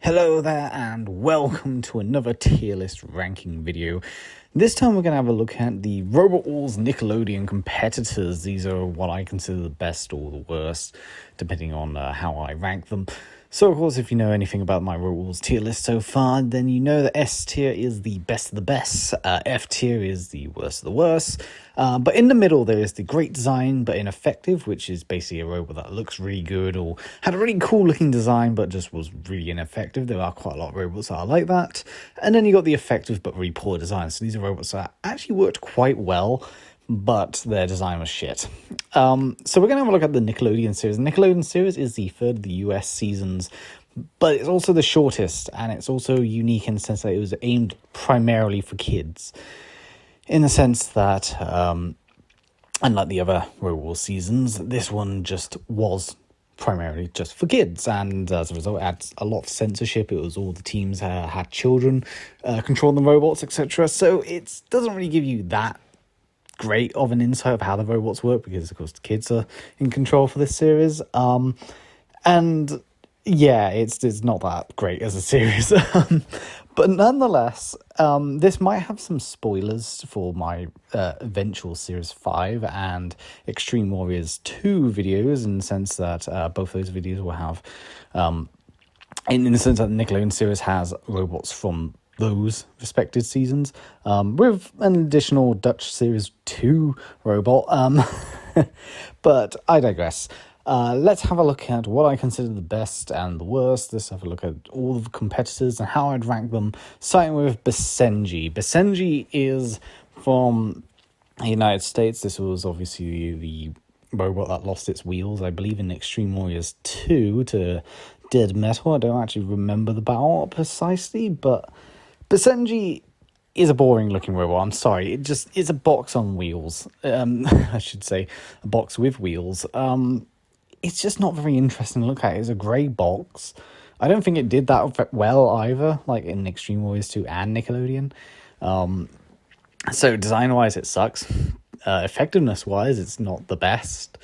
Hello there and welcome to another tier list ranking video. This time we're going to have a look at the Robot Wars Nickelodeon competitors. These are what I consider the best or the worst, depending on how I rank them. So of course, if you know anything about my Robot Wars tier list so far, then you know that S tier is the best of the best, F tier is the worst of the worst, but in the middle there is the great design but ineffective, which is basically a robot that looks really good or had a really cool looking design but just was really ineffective. There are quite a lot of robots that are like that. And then you got the effective but really poor design. So these are robots that actually worked quite well, but their design was shit. So we're going to have a look at the Nickelodeon series. The Nickelodeon series is the third of the US seasons, but it's also the shortest, and it's also unique in the sense that it was aimed primarily for kids. In the sense that, unlike the other Robot Wars seasons, this one just was primarily just for kids, and as a result it had a lot of censorship. It was all the teams had children controlling the robots, etc. So it doesn't really give you that great of an insight of how the robots work, because of course the kids are in control for this series, and yeah, it's not that great as a series. But nonetheless, this might have some spoilers for my eventual Series 5 and Extreme Warriors 2 videos, in the sense that both those videos will have, in the sense that the Nickelodeon series has robots from those respected seasons, with an additional Dutch Series 2 robot. But I digress. Let's have a look at what I consider the best and the worst. Let's have a look at all the competitors and how I'd rank them, starting with Basenji. Basenji is from the United States. This was obviously the robot that lost its wheels, I believe, in Extreme Warriors 2 to Dead Metal. I don't actually remember the battle precisely, but Basenji is a boring looking robot. I'm sorry. It's a box on wheels. I should say a box with wheels. It's just not very interesting to look at. It's a grey box. I don't think it did that well either, like in Extreme Warriors 2 and Nickelodeon. So design-wise, it sucks. Effectiveness-wise, it's not the best.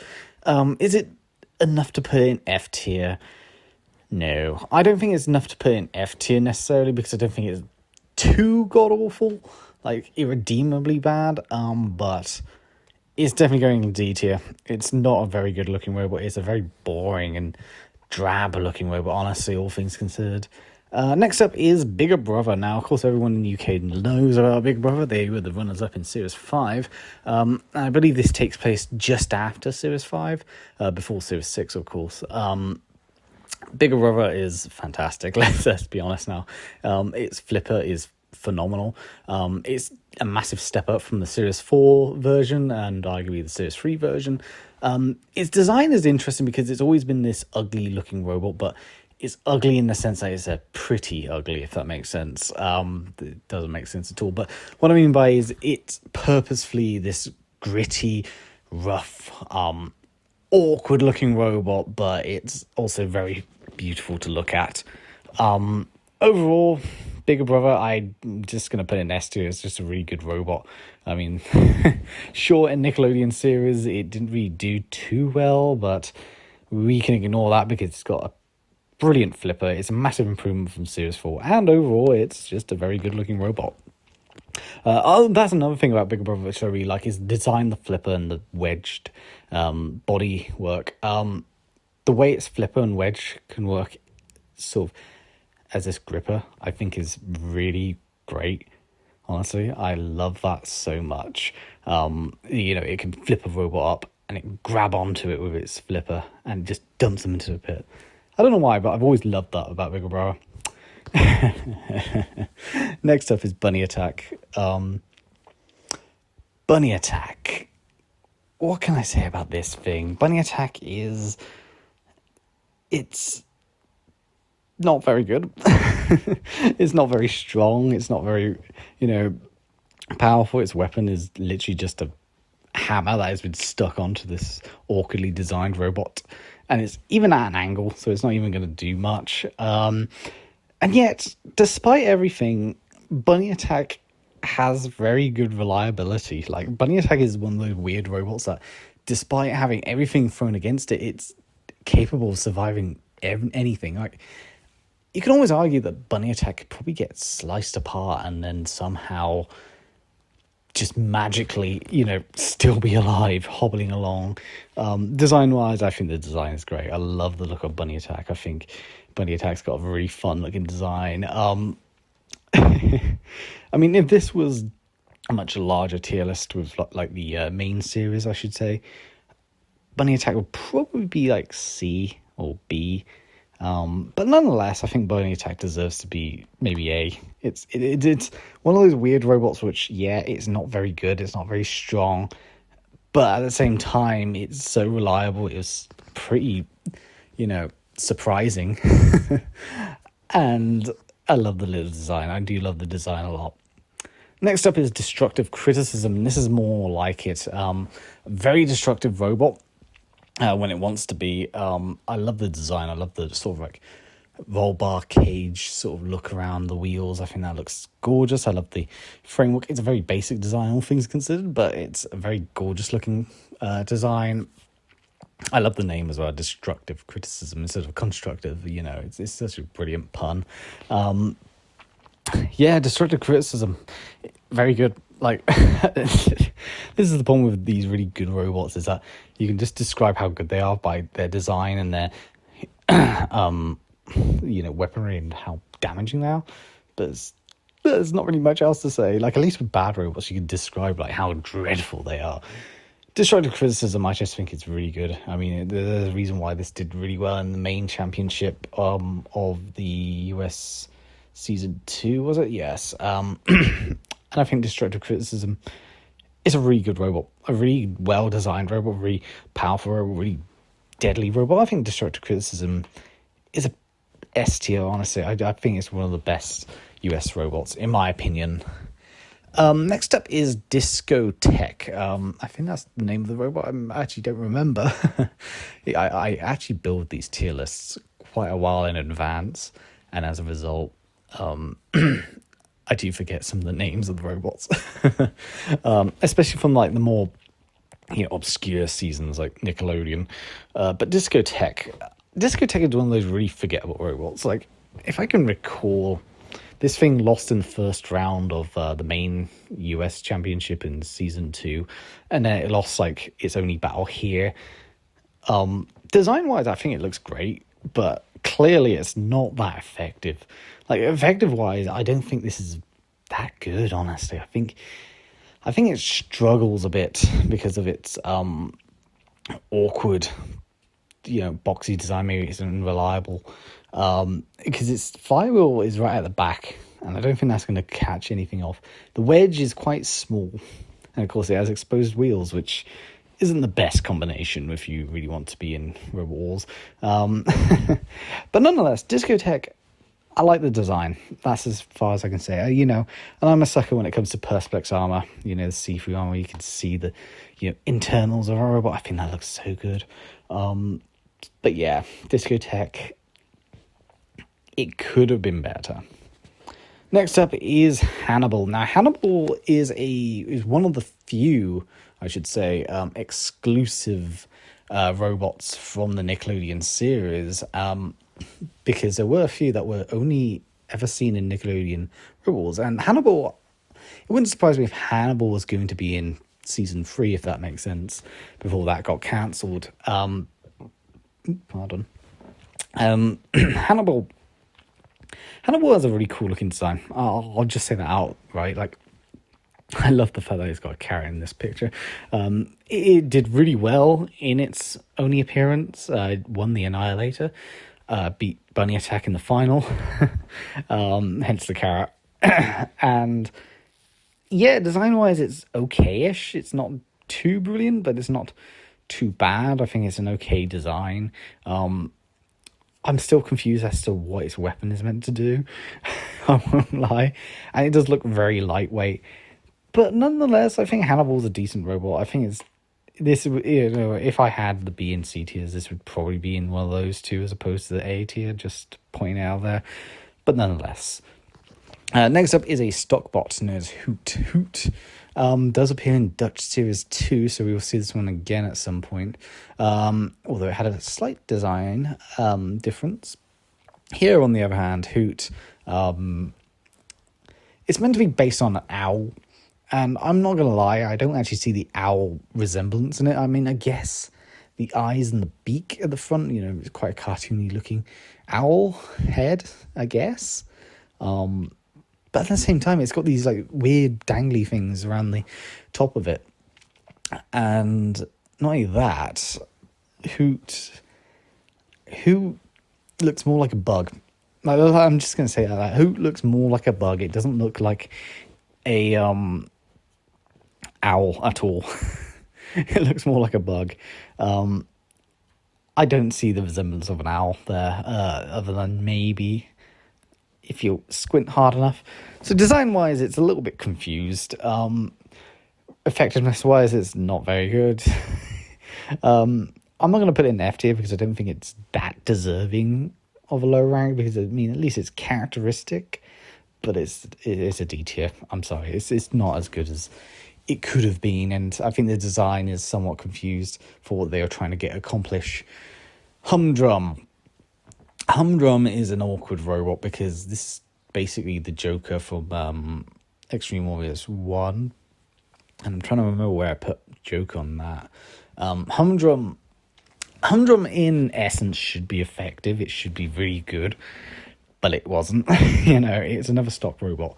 Is it enough to put in F tier? No. I don't think it's enough to put in F tier necessarily, because I don't think it's too god-awful, like irredeemably bad, but it's definitely going in D tier. It's not a very good looking robot. It's a very boring and drab looking robot, honestly, all things considered. Next up is Bigger Brother. Now, of course, everyone in the UK knows about Big Brother. They were the runners-up in Series 5. I believe this takes place just after Series 5, before Series 6, of course. Bigger Brother is fantastic, let's be honest now. Its flipper is phenomenal. It's a massive step up from the Series 4 version and arguably the Series 3 version. Its design is interesting because it's always been this ugly looking robot, but it's ugly in the sense that it's a pretty ugly, if that makes sense. It doesn't make sense at all, but what I mean by is it's purposefully this gritty, rough, awkward looking robot, but it's also very beautiful to look at. Overall, Bigger Brother, I'm just going to put it in S tier. It's just a really good robot. I mean, sure, in Nickelodeon series, it didn't really do too well, but we can ignore that because it's got a brilliant flipper. It's a massive improvement from Series 4, and overall, it's just a very good looking robot. That's another thing about Bigger Brother which I really like, is the design, the flipper, and the wedged body work. The way its flipper and wedge can work sort of as this gripper, I think is really great. Honestly, I love that so much. It can flip a robot up and it grab onto it with its flipper and just dumps them into the pit. I don't know why, but I've always loved that about Bigger Brother. Next up is Bunny Attack. Bunny Attack. What can I say about this thing? Bunny Attack it's not very good. It's not very strong. It's not very, powerful. Its weapon is literally just a hammer that has been stuck onto this awkwardly designed robot. And it's even at an angle, so it's not even going to do much. And yet, despite everything, Bunny Attack has very good reliability. Like, Bunny Attack is one of those weird robots that, despite having everything thrown against it, it's capable of surviving anything. Like, you can always argue that Bunny Attack could probably get sliced apart and then somehow just magically, still be alive, hobbling along. Design-wise, I think the design is great. I love the look of Bunny Attack. I think Bunny Attack's got a really fun-looking design. I mean, if this was a much larger tier list with like the main series, I should say, Bunny Attack would probably be like C or B. But nonetheless, I think Bunny Attack deserves to be maybe A. It's one of those weird robots which, yeah, it's not very good, it's not very strong, but at the same time, it's so reliable. It was pretty, surprising. And I love the little design. I do love the design a lot. Next up is Destructive Criticism. This is more like it. Very destructive robot. When it wants to be. I love the design. I love the sort of like roll bar cage sort of look around the wheels. I think that looks gorgeous. I love the framework. It's a very basic design, all things considered, but it's a very gorgeous looking design. I love the name as well, Destructive Criticism instead of constructive. It's such a brilliant pun. Yeah, Destructive Criticism, very good. Like, this is the problem with these really good robots, is that you can just describe how good they are by their design and their, weaponry and how damaging they are. But there's not really much else to say. Like, at least with bad robots, you can describe like how dreadful they are. Destructive Criticism, I just think it's really good. I mean, there's a reason why this did really well in the main championship of the US season 2, was it? Yes. And I think Destructive Criticism is a really good robot, a really well-designed robot, really powerful robot, really deadly robot. I think Destructive Criticism is a S tier, honestly. I think it's one of the best US robots, in my opinion. Next up is Discotheque. I think that's the name of the robot. I actually don't remember. I actually build these tier lists quite a while in advance, and as a result, I do forget some of the names of the robots, especially from like the more obscure seasons like Nickelodeon. But Discotheque is one of those really forgettable robots. Like, if I can recall, this thing lost in the first round of the main US championship in season 2, and then it lost like its only battle here. Design wise, I think it looks great, but clearly it's not that effective. Like, effective wise, I don't think this is that good, honestly. I think it struggles a bit because of its awkward, boxy design. Maybe it's unreliable. Because its flywheel is right at the back, and I don't think that's going to catch anything off. The wedge is quite small, and of course it has exposed wheels, which isn't the best combination if you really want to be in Robot Wars. But nonetheless, Discotheque, I like the design. That's as far as I can say. And I'm a sucker when it comes to Perspex armor. The see-through armor. You can see the, internals of a robot. I think that looks so good. But yeah, Discotheque, it could have been better. Next up is Hannibal. Now, Hannibal is one of the few, I should say, exclusive robots from the Nickelodeon series. Because there were a few that were only ever seen in Nickelodeon robots. And Hannibal, it wouldn't surprise me if Hannibal was going to be in season 3, if that makes sense, before that got cancelled. Pardon. Hannibal has a really cool looking design. I'll just say that out, right? Like, I love the fact that he's got a carrot in this picture. It did really well in its only appearance. Won the Annihilator. Beat Bunny Attack in the final. Hence the carrot. And yeah, design-wise, it's okay-ish. It's not too brilliant, but it's not too bad. I think it's an okay design. I'm still confused as to what its weapon is meant to do. I won't lie. And it does look very lightweight. But nonetheless, I think Hannibal's a decent robot. I think if I had the B and C tiers, this would probably be in one of those two as opposed to the A tier, just pointing out there. But nonetheless. Next up is a stock bot known as Hoot. Hoot does appear in Dutch Series 2, so we will see this one again at some point. Although it had a slight design difference. Here, on the other hand, Hoot, it's meant to be based on an owl, and I'm not going to lie, I don't actually see the owl resemblance in it. I mean, I guess the eyes and the beak at the front, it's quite a cartoony looking owl head, I guess. But at the same time, it's got these like weird dangly things around the top of it. And not only that, Hoot looks more like a bug. I'm just going to say that. Hoot looks more like a bug. It doesn't look like a owl at all. It looks more like a bug. I don't see the resemblance of an owl there, other than maybe if you squint hard enough. So design-wise, it's a little bit confused. Effectiveness-wise, it's not very good. I'm not going to put it in F tier because I don't think it's that deserving of a low rank, because I mean, at least it's characteristic, but it's a D tier. I'm sorry, it's not as good as it could have been, and I think the design is somewhat confused for what they are trying to accomplish. Humdrum is an awkward robot because this is basically the Joker from Extreme Warriors 1, and I'm trying to remember where I put Joker on that. Humdrum in essence should be effective. It should be really good, but it wasn't. It's another stock robot.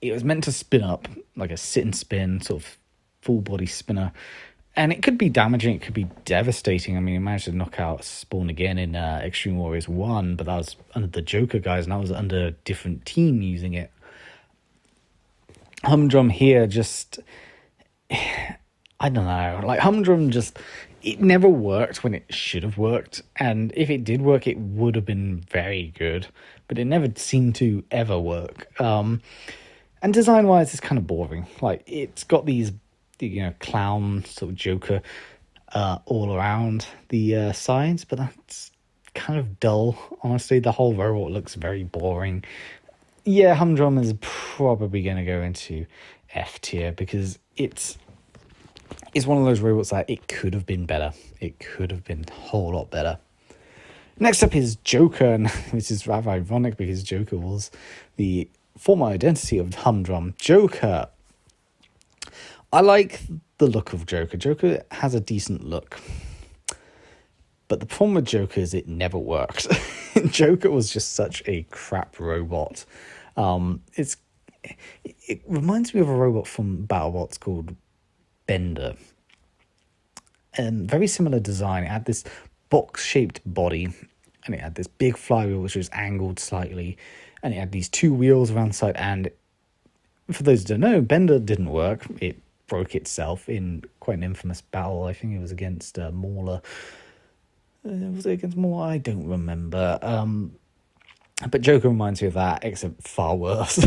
It was meant to spin up like a sit and spin, sort of full body spinner, and it could be damaging. It could be devastating. I mean, it managed to knock out Spawn again in Extreme Warriors 1, but that was under the Joker guys, and that was under a different team using it. Humdrum here just, I don't know, like Humdrum just, it never worked when it should have worked, and if it did work, it would have been very good, but it never seemed to ever work. And design-wise, it's kind of boring. Like, it's got these, clown sort of Joker all around the sides, but that's kind of dull, honestly. The whole robot looks very boring. Yeah, Humdrum is probably going to go into F tier because it's one of those robots that it could have been better. It could have been a whole lot better. Next up is Joker, and this is rather ironic because Joker was the former identity of Humdrum. Joker. I like the look of Joker. Joker has a decent look. But the problem with Joker is it never worked. Joker was just such a crap robot. It reminds me of a robot from BattleBots called Bender. And very similar design. It had this box-shaped body, and it had this big flywheel which was angled slightly, and it had these two wheels around the side. And for those who don't know, Bender didn't work. It broke itself in quite an infamous battle. I think it was against Mauler. Was it against Mauler? I don't remember. But Joker reminds me of that, except far worse.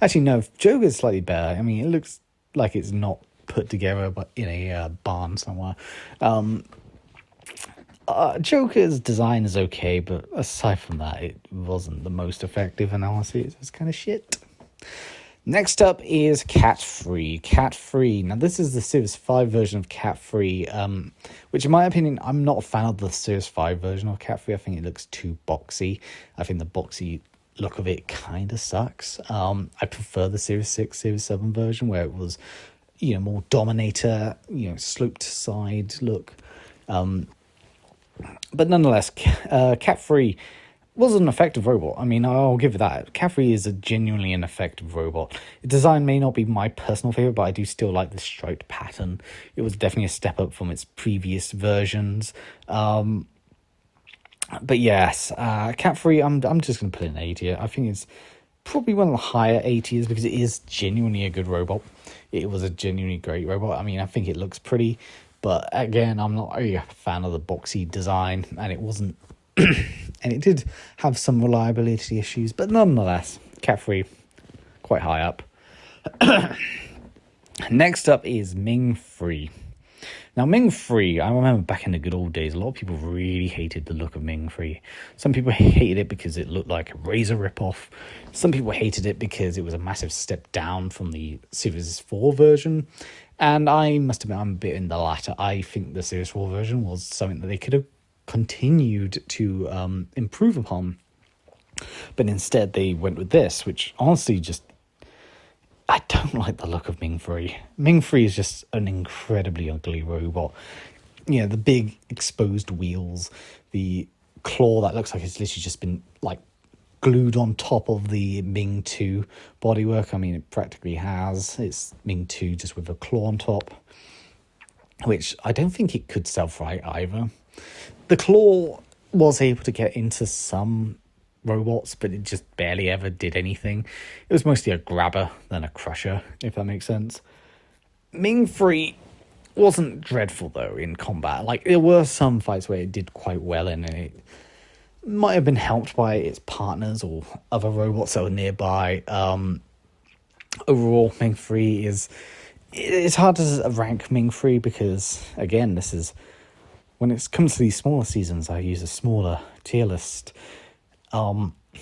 Actually, no, Joker's slightly better. I mean, it looks like it's not put together but in a barn somewhere. Joker's design is okay, but aside from that, it wasn't the most effective, and honestly, it was kind of shit. Next up is Cat Free. Cat Free. Now, this is the Series 5 version of Cat Free, which in my opinion, I'm not a fan of the Series 5 version of Cat Free. I think it looks too boxy. I think the boxy look of it kind of sucks. I prefer the Series 6, Series 7 version where it was, more Dominator, sloped side look. But nonetheless, Cat Free was an effective robot. I mean, I'll give it that. Cat Free is a genuinely an effective robot. The design may not be my personal favorite, but I do still like the striped pattern. It was definitely a step up from its previous versions. But yes, Cat Free, I'm just going to put it in A tier. I think it's probably one of the higher A tiers because it is genuinely a good robot. It was a genuinely great robot. I mean, I think it looks pretty, but again, I'm not a fan of the boxy design, and it wasn't. And it did have some reliability issues, but nonetheless, Cat Free, quite high up. Next up is Ming Free. Now, Ming Free, I remember back in the good old days, a lot of people really hated the look of Ming Free. Some people hated it because it looked like a Razor ripoff. Some people hated it because it was a massive step down from the Series 4 version. And I must admit, I'm a bit in the latter. I think the Series 4 version was something that they could have continued to improve upon. But instead they went with this, which honestly just, I don't like the look of Ming-Free. Ming-Free is just an incredibly ugly robot. You know, the big exposed wheels, the claw that looks like it's literally just been like glued on top of the Ming 2 bodywork. I mean, it practically has. It's Ming 2 just with a claw on top, which I don't think it could self-right either. The claw was able to get into some robots, but it just barely ever did anything. It was mostly a grabber than a crusher, if that makes sense. Ming-Free wasn't dreadful though in combat. Like, there were some fights where it did quite well in, and it might have been helped by its partners or other robots that were nearby. Overall, Ming-Free it's hard to rank Ming-Free because, again, this is, when it comes to these smaller seasons, I use a smaller tier list,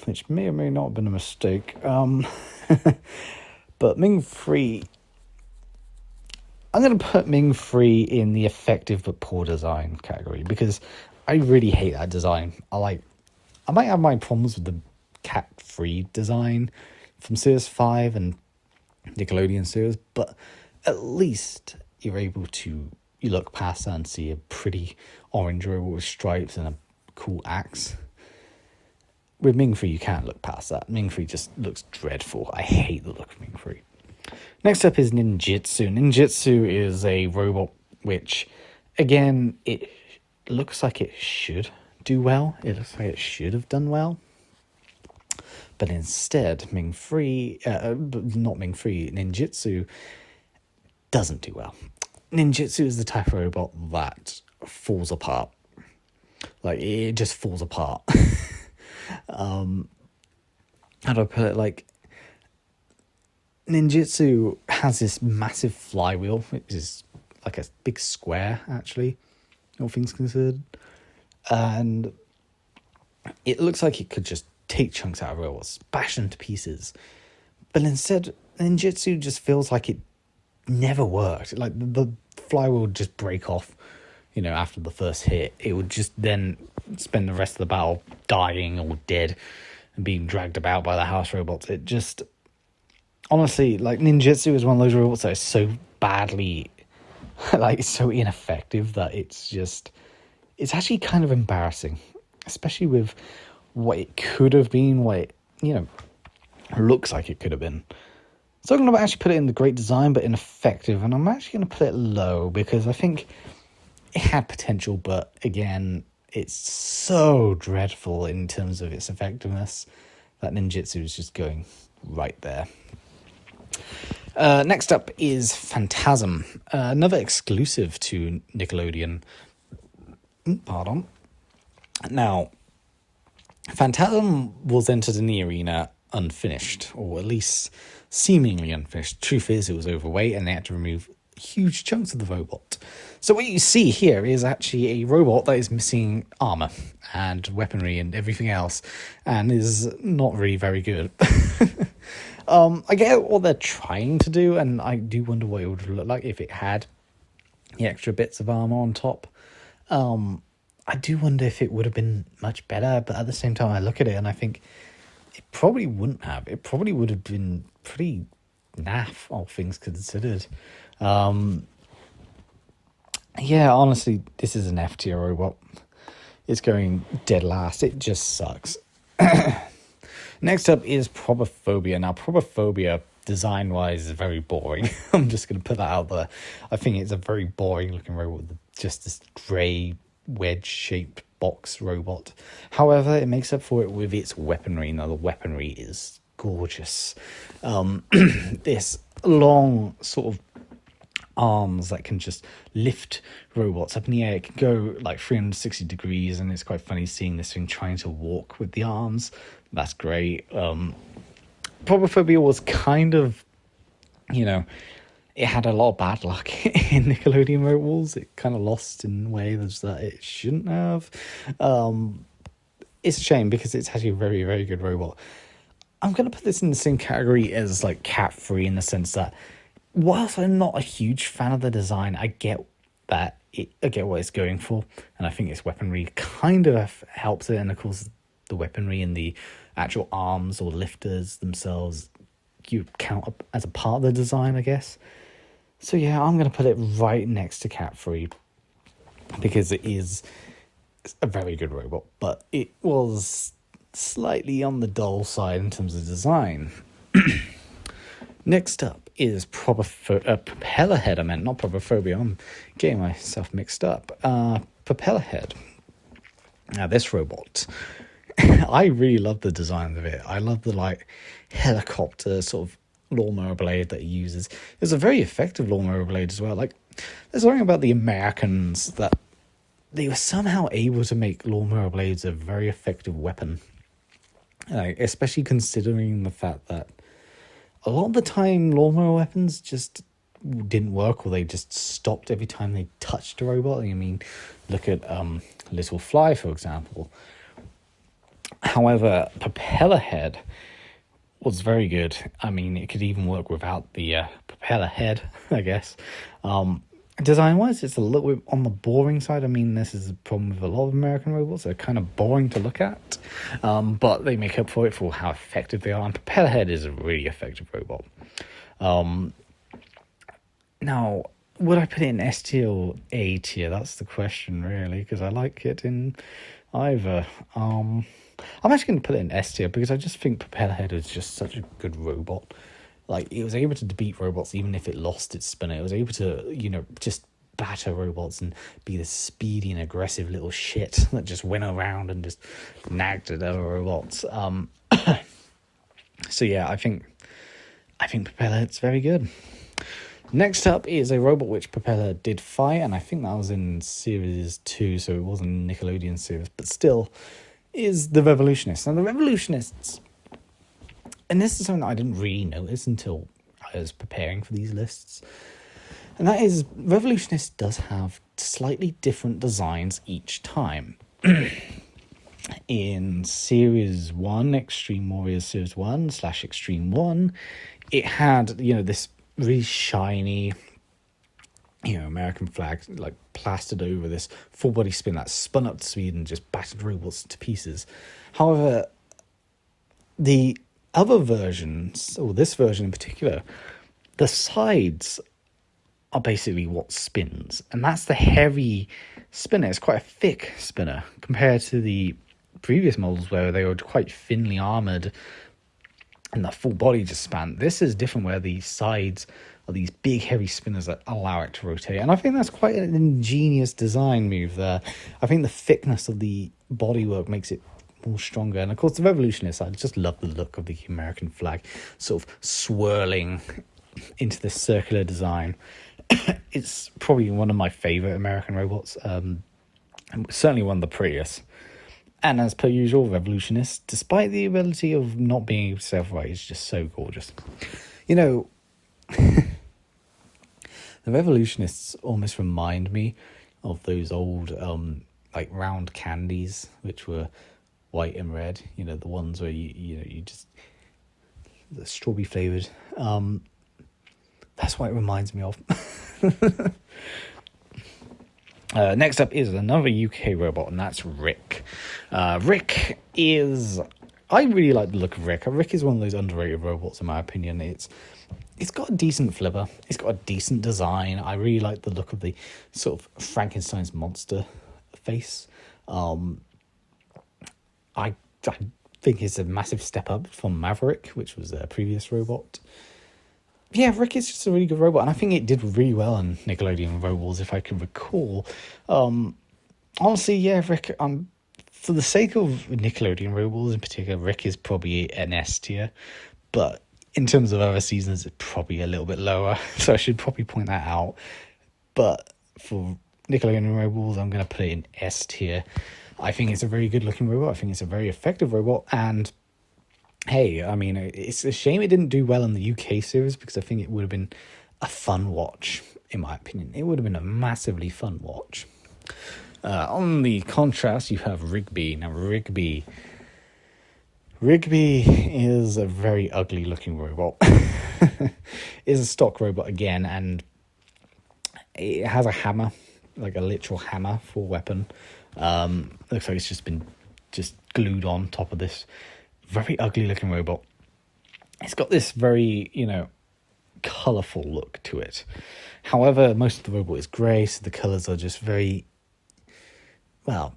which may or may not have been a mistake. But Ming-Free, I'm going to put Ming-Free in the effective but poor design category because I really hate that design. I might have my problems with the cat-free design from Series 5 and Nickelodeon series, but at least you're able to, you look past that and see a pretty orange robot with stripes and a cool axe. With Ming-Free, you can't look past that. Ming-Free just looks dreadful. I hate the look of Ming-Free. Next up is Ninjitsu. Ninjitsu is a robot which, again, it looks like it should do well. It looks like it should have done well. But instead, Ninjitsu doesn't do well. Ninjitsu is the type of robot that falls apart. Like, it just falls apart. How do I put it? Like, Ninjitsu has this massive flywheel, which is like a big square, actually, all things considered. And it looks like it could just take chunks out of robots, bash them to pieces. But instead, Ninjitsu just feels like it never worked. Like, the flywheel would just break off, you know, after the first hit. It would just then spend the rest of the battle dying or dead and being dragged about by the house robots. It just, honestly, like, Ninjitsu is one of those robots that is so badly, like, so ineffective that it's actually kind of embarrassing, especially with what it could have been, what it, you know, looks like it could have been. So I'm going to actually put it in the great design, but ineffective, and I'm actually going to put it low because I think it had potential, but again, it's so dreadful in terms of its effectiveness that Ninjitsu is just going right there. Next up is Phantasm, another exclusive to Nickelodeon. Pardon. Now, Phantasm was entered in the arena unfinished, or at least seemingly unfinished. Truth is, it was overweight and they had to remove huge chunks of the robot. So what you see here is actually a robot that is missing armor and weaponry and everything else, and is not really very good. I get what they're trying to do, and I do wonder what it would look like if it had the extra bits of armor on top. I do wonder if it would have been much better, but at the same time I look at it and I think it probably wouldn't have. It probably would have been pretty naff, all things considered. Yeah, honestly, this is an F tier robot. It's going dead last. It just sucks. Next up is Probophobia. Now, Probophobia, design-wise, is very boring. I'm just going to put that out there. I think it's a very boring-looking robot with just this grey, wedge-shaped box robot. However, it makes up for it with its weaponry. Now, the weaponry is gorgeous. This long sort of arms that can just lift robots up in the air. It can go like 360 degrees, and it's quite funny seeing this thing trying to walk with the arms. That's great. Probophobia was kind of, you know, it had a lot of bad luck in Nickelodeon robots. It kind of lost in ways that it shouldn't have. It's a shame because it's actually a very, very good robot. I'm going to put this in the same category as like cat-free in the sense that whilst I'm not a huge fan of the design, I get that I get what it's going for, and I think its weaponry kind of helps it. And of course, the weaponry and the actual arms or lifters themselves, you count up as a part of the design, I guess. So yeah, I'm going to put it right next to Cat 3 because it is a very good robot, but it was slightly on the dull side in terms of design. Next up is Propeller-Head. I meant not Properphobia. I'm getting myself mixed up. Propeller-Head. Now, this robot, I really love the design of it. I love the helicopter sort of lawnmower blade that he uses. It's a very effective lawnmower blade as well. There's something about the Americans that they were somehow able to make lawnmower blades a very effective weapon. Especially considering the fact that a lot of the time lawnmower weapons just didn't work, or they just stopped every time they touched a robot. I mean, look at Little Fly, for example. However, Propeller-Head was very good. I mean, it could even work without the Propeller-Head, I guess. Design-wise, it's a little bit on the boring side. I mean, this is a problem with a lot of American robots. They're kind of boring to look at, but they make up for it for how effective they are. And Propeller-Head is a really effective robot. Now, would I put it in S tier or A tier? That's the question, really, because I like it in either. I'm actually going to put it in S tier because I just think Propeller-Head is just such a good robot. It was able to defeat robots even if it lost its spinner. It was able to, just batter robots and be this speedy and aggressive little shit that just went around and just nagged at other robots. So yeah, I think Propeller-Head's very good. Next up is a robot which Propeller did fight, and I think that was in Series 2, so it wasn't Nickelodeon series, but still, is the Revolutionist. Now, the Revolutionists, and this is something that I didn't really notice until I was preparing for these lists, and that is, Revolutionist does have slightly different designs each time. In Series 1, Extreme Warriors Series 1 / Extreme 1, it had, this really shiny, American flag, plastered over this full body spin that spun up to speed and just battered robots to pieces. However, the other versions, or this version in particular, the sides are basically what spins, and that's the heavy spinner. It's quite a thick spinner compared to the previous models where they were quite thinly armored and the full body just span. This is different, where the sides are these big heavy spinners that allow it to rotate, and I think that's quite an ingenious design move there. I think the thickness of the bodywork makes it more stronger, and of course the Revolutionists, I just love the look of the American flag sort of swirling into this circular design. It's probably one of my favorite American robots, and certainly one of the prettiest. And as per usual, Revolutionist, despite the ability of not being able to self-right, is just so gorgeous. The Revolutionists almost remind me of those old, round candies, which were white and red. The ones where you just, the strawberry flavored. That's what it reminds me of. Next up is another UK robot, and that's Rick. Rick is... I really like the look of Rick. Rick is one of those underrated robots, in my opinion. It's got a decent flipper. It's got a decent design. I really like the look of the sort of Frankenstein's monster face. I think it's a massive step up from Maverick, which was a previous robot. Yeah, Rick is just a really good robot, and I think it did really well on Nickelodeon Robots, if I can recall. Honestly, yeah, Rick, for the sake of Nickelodeon Robots in particular, Rick is probably an S tier, but in terms of other seasons, it's probably a little bit lower, so I should probably point that out. But for Nickelodeon Robots, I'm going to put it in S tier. I think it's a very good looking robot. I think it's a very effective robot, and hey, I mean, it's a shame it didn't do well in the UK series, because I think it would have been a fun watch, in my opinion. It would have been a massively fun watch. On the contrast, you have Rigby. Now, Rigby is a very ugly looking robot. It's a stock robot again, and it has a hammer like a literal hammer for a weapon. Looks like it's just been glued on top of this very ugly looking robot. It's got this very, colourful look to it. However, most of the robot is grey, so the colours are just very, well,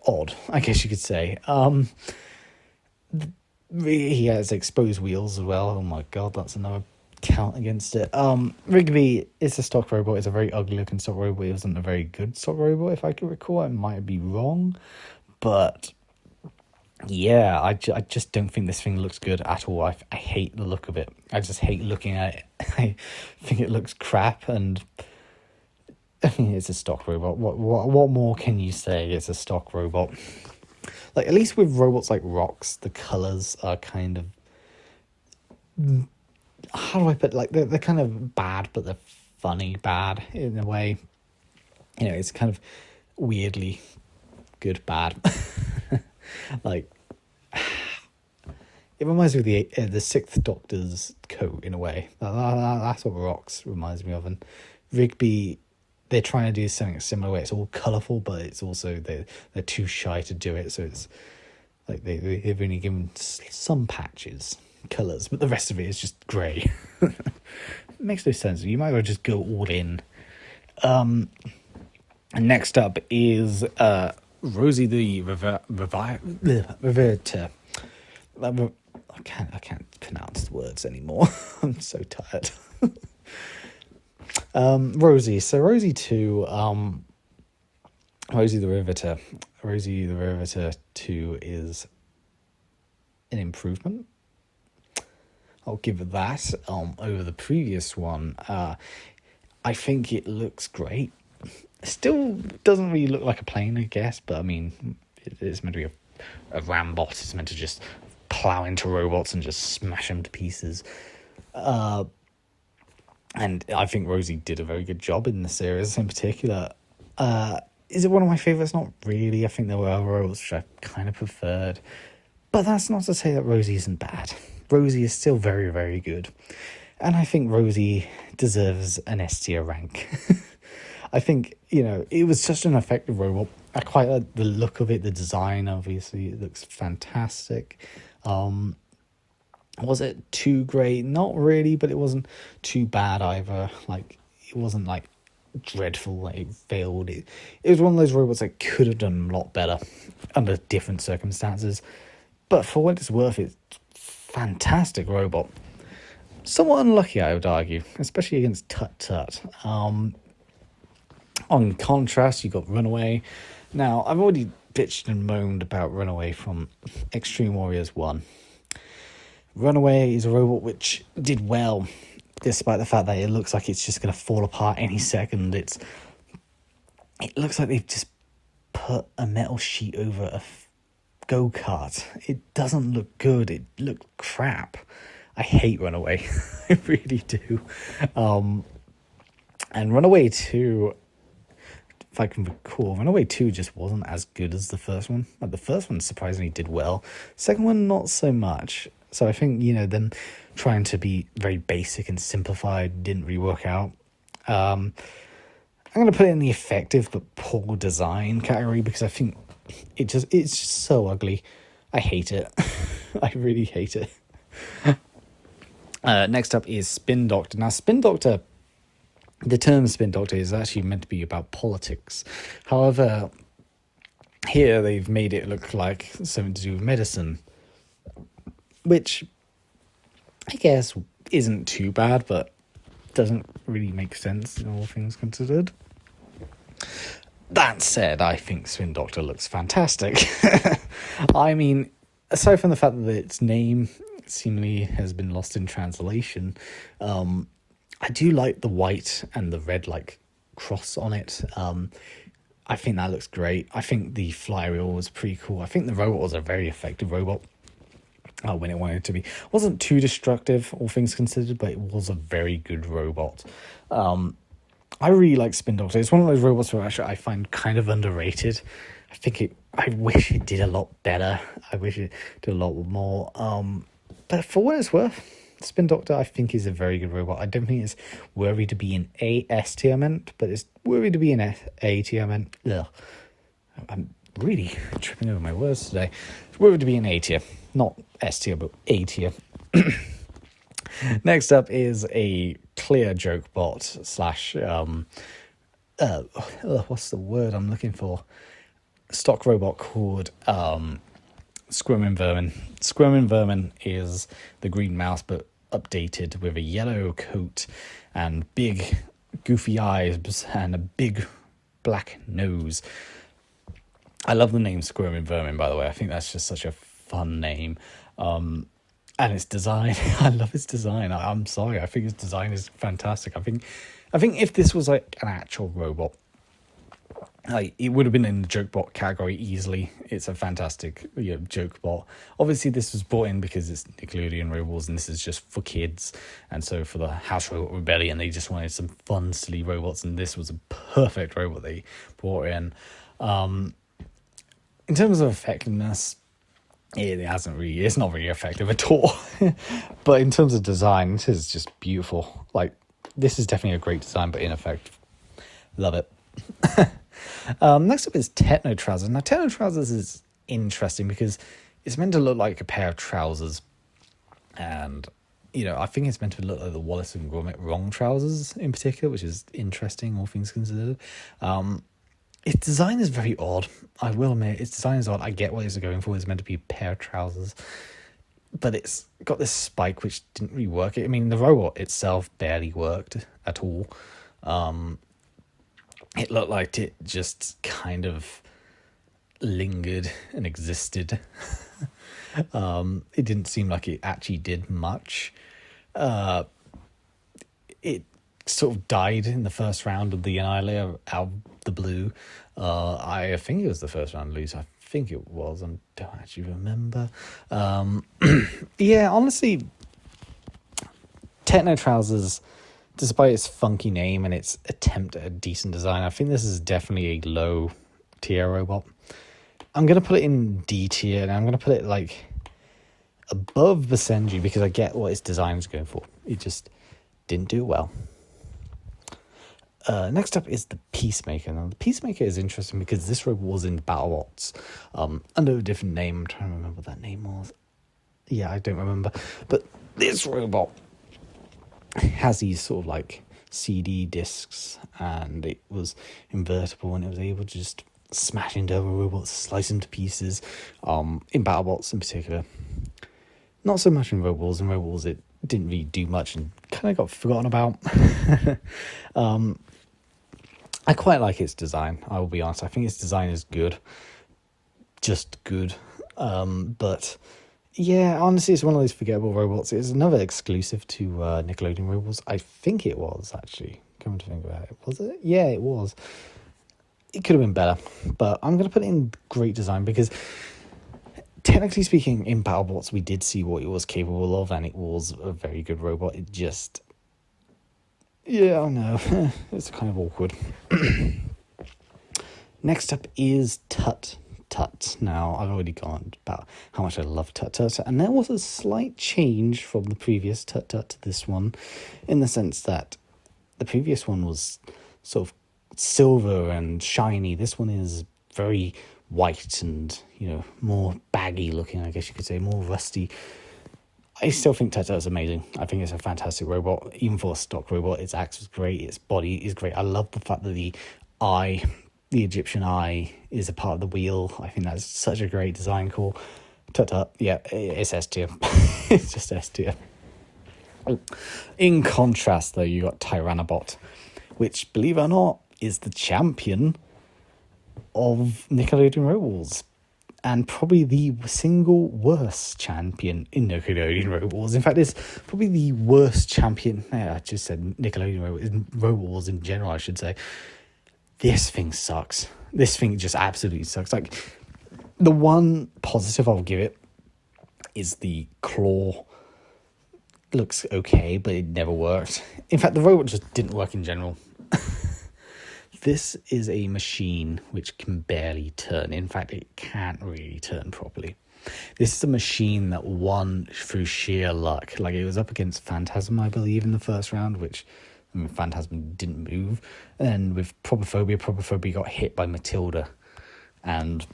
odd, I guess you could say. He has exposed wheels as well. Oh my god, that's another count against it. Rigby is a stock robot. It's a very ugly looking stock robot. It wasn't a very good stock robot, if I can recall. I might be wrong, but yeah, I just don't think this thing looks good at all. I hate the look of it. I just hate looking at it. I think it looks crap, and I mean, it's a stock robot. What more can you say? It's a stock robot. Like, at least with robots like Rox, the colours are kind of, how do I put it? Like, they're kind of bad, but they're funny bad in a way. It's kind of weirdly good bad. Like, it reminds me of the Sixth Doctor's coat in a way. That's what Rox reminds me of. And Rigby, they're trying to do something similar where it's all colourful, but it's also they're too shy to do it. So it's like they've only given some patches colours, but the rest of it is just grey. It makes no sense. You might as well just go all in. And next up is Rosie the Reverter. I can't pronounce the words anymore. I'm so tired. Rosie. So Rosie 2, Rosie the Riveter. Rosie the Riveter 2 is an improvement. I'll give it that over the previous one. I think it looks great. Still doesn't really look like a plane, I guess, but I mean, it's meant to be a rambot. It's meant to just plow into robots and just smash them to pieces. And I think Rosie did a very good job in the series in particular. Is it one of my favourites? Not really. I think there were other robots which I kind of preferred. But that's not to say that Rosie isn't bad. Rosie is still very, very good. And I think Rosie deserves an S tier rank. I think, it was such an effective robot. I quite like the look of it, the design, obviously. It looks fantastic. Was it too great? Not really, but it wasn't too bad either. Like, it wasn't, like, dreadful, like, it failed. It was one of those robots that could have done a lot better under different circumstances. But for what it's worth, it's a fantastic robot. Somewhat unlucky, I would argue, especially against Tut Tut. On contrast, you got Runaway. Now, I've already bitched and moaned about Runaway from Extreme Warriors 1. Runaway is a robot which did well, despite the fact that it looks like it's just going to fall apart any second. It looks like they've just put a metal sheet over a go-kart. It doesn't look good. It looked crap. I hate Runaway. I really do. And Runaway 2... if I can recall, Runaway 2 just wasn't as good as the first one. Like, the first one surprisingly did well. Second one, not so much. So I think, them trying to be very basic and simplified didn't really work out. I'm going to put it in the effective but poor design category because I think it's just so ugly. I hate it. I really hate it. Next up is Spin Doctor. Now, Spin Doctor... the term Spin Doctor is actually meant to be about politics. However, here they've made it look like something to do with medicine, which I guess isn't too bad, but doesn't really make sense in all things considered. That said, I think Spin Doctor looks fantastic. I mean, aside from the fact that its name seemingly has been lost in translation, I do like the white and the red, like, cross on it. I think that looks great. I think the flywheel was pretty cool. I think the robot was a very effective robot when it wanted to be. It wasn't too destructive, all things considered, but it was a very good robot. I really like Spin Doctor. It's one of those robots where actually I find kind of underrated. I wish it did a lot better. I wish it did a lot more. But for what it's worth, Spin Doctor, I think, is a very good robot. I don't think it's worthy to be in A S tier meant, but it's worthy to be in A tier meant. Ugh. I'm really tripping over my words today. It's worthy to be in A tier, not S tier, but A tier. Next up is a clear joke bot slash what's the word I'm looking for? Stock robot called Scrum and Vermin. Scrum and Vermin is the green mouse, but updated with a yellow coat and big goofy eyes and a big black nose. I love the name Scrum and Vermin, by the way. I think that's just such a fun name. And its design, I love its design. I'm sorry, I think its design is fantastic. I think if this was like an actual robot, like it would have been in the joke bot category easily. It's a fantastic joke bot. Obviously, this was brought in because it's Nickelodeon robots, and this is just for kids. And so for the House Robot Rebellion, they just wanted some fun, silly robots, and this was a perfect robot they brought in. In terms of effectiveness, it's not really effective at all. But in terms of design, this is just beautiful. Like, this is definitely a great design, but ineffective. Love it. Next up is Techno Trousers. Now, Techno Trousers is interesting because it's meant to look like a pair of trousers. And, I think it's meant to look like the Wallace and Gromit wrong trousers in particular, which is interesting, all things considered. Its design is very odd. I will admit, its design is odd. I get what it's going for. It's meant to be a pair of trousers. But it's got this spike which didn't really work. I mean, the robot itself barely worked at all. It looked like it just kind of lingered and existed. It didn't seem like it actually did much. It sort of died in the first round of the Annihilator out of the blue. I think it was the first round lose. I think it was. I don't actually remember. Yeah, honestly, Techno Trousers, despite its funky name and its attempt at a decent design, I think this is definitely a low tier robot. I'm going to put it in D tier, and I'm going to put it like above the Senji because I get what its design is going for. It just didn't do well. Next up is the Peacemaker. Now, the Peacemaker is interesting because this robot was in BattleBots under a different name. I'm trying to remember what that name was. Yeah, I don't remember. But this robot has these sort of like CD discs, and it was invertible, and it was able to just smash into other robots, slice them to pieces. In BattleBots in particular, not so much in Robots. In Robots, it didn't really do much and kind of got forgotten about. I quite like its design, I will be honest. I think its design is good. Just good. But yeah, honestly, it's one of those forgettable robots. It's another exclusive to Nickelodeon robots. I think it was, actually. Come to think about it. Was it? Yeah, it was. It could have been better. But I'm going to put it in great design because technically speaking, in BattleBots, we did see what it was capable of, and it was a very good robot. It just... yeah, I know. It's kind of awkward. Next up is Tut Tut. Now, I've already gone about how much I love Tut Tut, and there was a slight change from the previous Tut Tut to this one, in the sense that the previous one was sort of silver and shiny. This one is very white and, more baggy looking, I guess you could say, more rusty. I still think Tut Tut is amazing. I think it's a fantastic robot. Even for a stock robot, its axe is great. Its body is great. I love the fact that the Egyptian eye, is a part of the wheel. I think that's such a great design call. Tut Tut, yeah, it's S tier. It's just S tier. In contrast, though, you got Tyrannibal, which, believe it or not, is the champion of Nickelodeon robots. And probably the single worst champion in Nickelodeon robots. In fact, it's probably the worst champion. I just said Nickelodeon robots in general, I should say. This thing sucks. This thing just absolutely sucks. Like, the one positive I'll give it is the claw. Looks okay, but it never worked. In fact, the robot just didn't work in general. This is a machine which can barely turn. In fact, it can't really turn properly. This is a machine that won through sheer luck. Like, it was up against Phantasm, I believe, in the first round, which, I mean, Phantasm didn't move. And then with Properphobia got hit by Matilda. And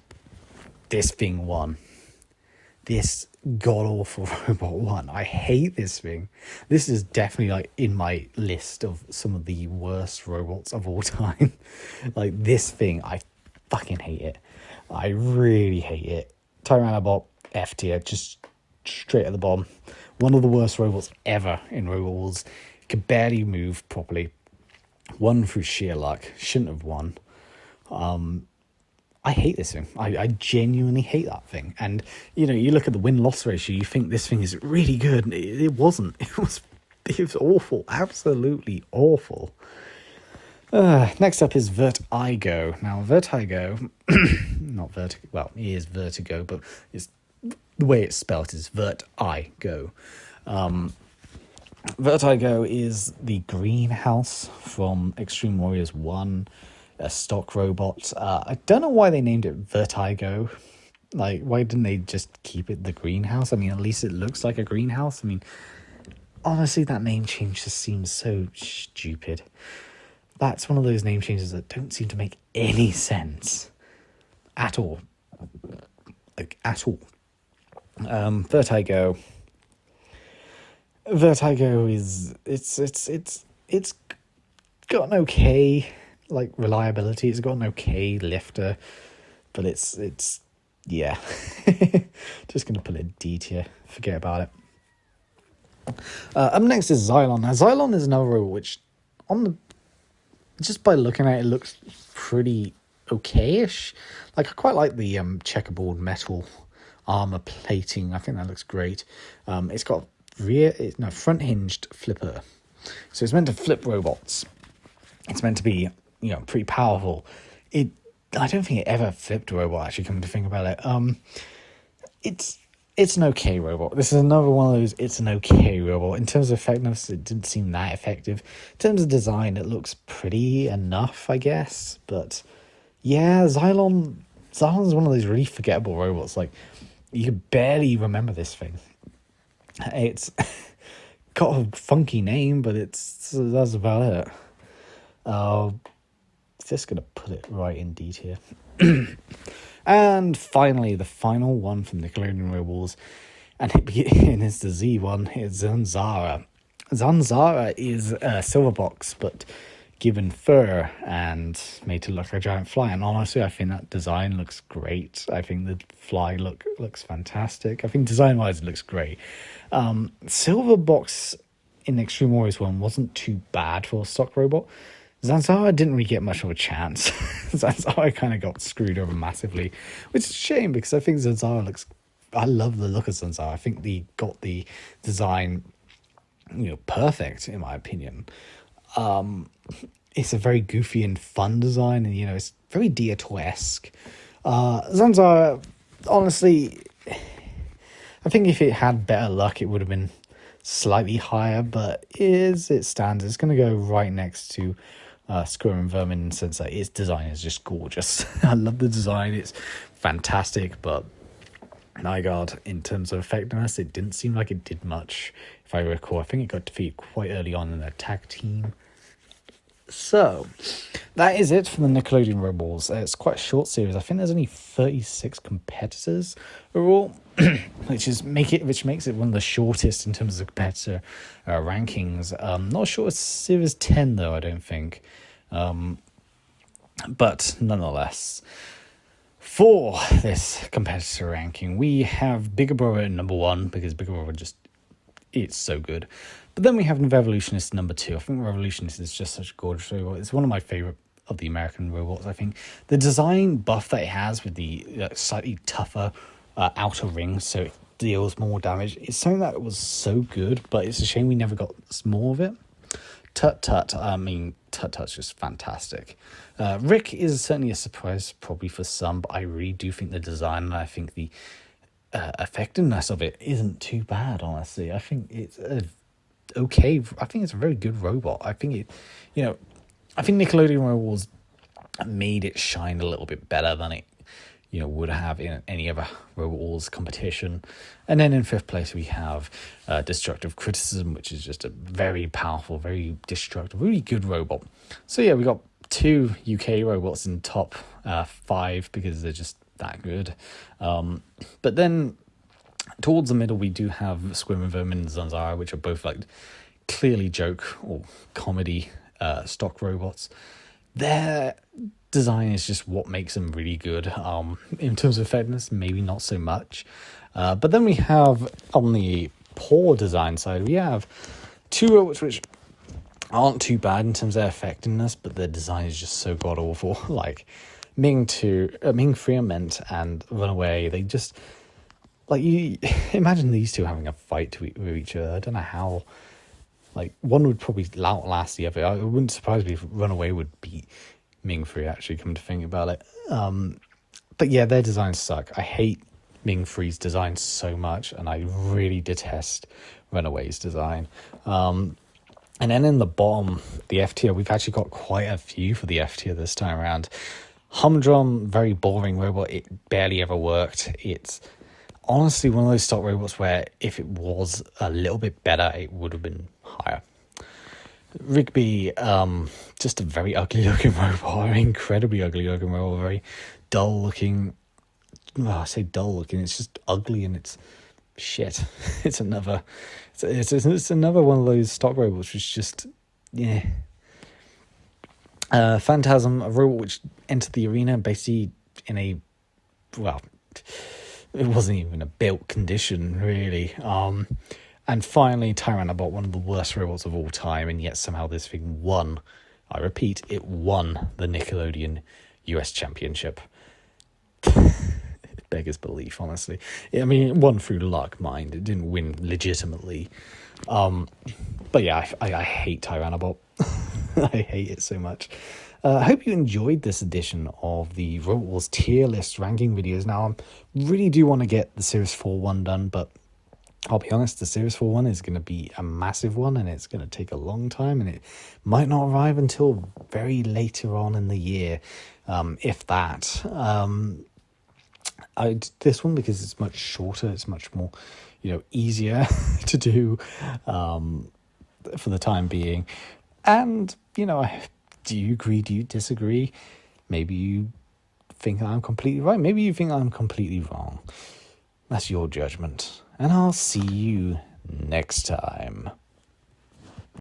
this thing won. This god-awful robot won. I hate this thing. This is definitely, like, in my list of some of the worst robots of all time. Like, this thing, I fucking hate it. I really hate it. Tyrannibal, F tier, just straight at the bottom. One of the worst robots ever in Robot Wars. Could barely move properly. Won through sheer luck. Shouldn't have won. I hate this thing. I genuinely hate that thing. And, you know, you look at the win-loss ratio, you think this thing is really good. It wasn't. It was awful. Absolutely awful. Next up is Vert-I-Go. Now, Vert-I-Go, not Vertigo, well, it is Vertigo, but it's, the way it's spelled is Vert-I-Go. Vert-I-Go is the greenhouse from Extreme Warriors 1, a stock robot. I don't know why they named it Vertigo. Like, why didn't they just keep it the greenhouse? I mean, at least it looks like a greenhouse. I mean, honestly, that name change just seems so stupid. That's one of those name changes that don't seem to make any sense at all. Like, at all. Vert-I-Go. Vert-I-Go is it's got an okay, like, reliability. It's got an okay lifter, but it's yeah. Just gonna put it D tier. Forget about it. Up next is Xylon. Now, Xylon is another robot which, just by looking at it, looks pretty okay-ish. Like, I quite like the checkerboard metal armor plating. I think that looks great. It's got front hinged flipper, so it's meant to flip robots. It's meant to be, you know, pretty powerful. I don't think it ever flipped a robot, actually, come to think about it. It's an okay robot. This is another one of those, it's an okay robot. In terms of effectiveness, it didn't seem that effective. In terms of design, it looks pretty enough, I guess. But yeah, Xylon is one of those really forgettable robots. Like, you could barely remember this thing. It's got a funky name, but that's about it. Just gonna put it right in D tier. And finally, the final one from Nickelodeon Robot Wars, and it's the Z one, it's Zanza. Zanza is a silver box, but given fur and made to look like a giant fly. And honestly, I think that design looks great. I think the fly looks fantastic. I think design-wise, it looks great. Silver box in Extreme Warriors 1 wasn't too bad for a stock robot. Zanza didn't really get much of a chance. Zanza kind of got screwed over massively, which is a shame because I think Zanza I love the look of Zanza. I think they got the design, you know, perfect in my opinion. It's a very goofy and fun design, and, you know, it's very Dietor-esque. Zanza, honestly, I think if it had better luck, it would have been slightly higher, but as it stands, it's going to go right next to Scrum and Vermin, in the sense that its design is just gorgeous. I love the design, it's fantastic, but my god, in terms of effectiveness, it didn't seem like it did much, if I recall. I think it got defeated quite early on in the tag team. So, that is it for the Nickelodeon Robot Wars. It's quite a short series. I think there's only 36 competitors overall, which makes it one of the shortest in terms of competitor rankings. Not sure it's series 10 though, I don't think. But nonetheless, for this competitor ranking, we have Bigger Brother at number 1, because Bigger Brother it's so good. But then we have Revolutionist number 2. I think Revolutionist is just such a gorgeous robot. It's one of my favorite of the American robots, I think. The design buff that it has with the slightly tougher outer rings, so it deals more damage, it's something that was so good, but it's a shame we never got more of it. Tut-Tut's just fantastic. Rick is certainly a surprise, probably for some, but I really do think the design, and I think the effectiveness of it isn't too bad, honestly. I think it's okay. I think it's a very good robot. I think I think Nickelodeon Robot Wars made it shine a little bit better than it, would have in any other Robot Wars competition. And then in 5th place, we have Destructive Criticism, which is just a very powerful, very destructive, really good robot. So yeah, we got 2 UK robots in top 5 because they're just that good. But then towards the middle, we do have Scrum and Vermin and Zanza, which are both like clearly joke or comedy stock robots. Their design is just what makes them really good. In terms of effectiveness, maybe not so much. But then we have, on the poor design side, we have 2 robots which aren't too bad in terms of their effectiveness, but their design is just so god awful. Like Ming Freement and Runaway, they just, like, you imagine these two having a fight with each other. I don't know how. Like, one would probably outlast the other. It wouldn't surprise me if Runaway would beat Ming Free, actually, come to think about it. But yeah, their designs suck. I hate Ming Free's design so much, and I really detest Runaway's design. And then in the bottom, the F tier, we've actually got quite a few for the F tier this time around. Humdrum, very boring robot. It barely ever worked. It's honestly one of those stock robots where if it was a little bit better, it would have been higher. Rigby, just a very ugly looking robot, incredibly ugly looking robot, very dull looking. Well, I say dull looking, it's just ugly and it's shit. It's another one of those stock robots which just, yeah. Phantasm, a robot which entered the arena basically in a, well, it wasn't even a built condition, really. And finally, Tyrannibal, one of the worst robots of all time, and yet somehow this thing won. I repeat, it won the Nickelodeon US Championship. It beggars belief, honestly. I mean, it won through luck, mind. It didn't win legitimately. But yeah, I hate Tyrannibal. I hate it so much. I hope you enjoyed this edition of the Robot Wars tier list ranking videos. Now, I really do want to get the Series 4 one done, but I'll be honest, the Series 4 one is going to be a massive one, and it's going to take a long time, and it might not arrive until very later on in the year, if that. I did this one because it's much shorter, it's much more, easier to do for the time being. And, do you agree? Do you disagree? Maybe you think I'm completely right. Maybe you think I'm completely wrong. That's your judgment. And I'll see you next time.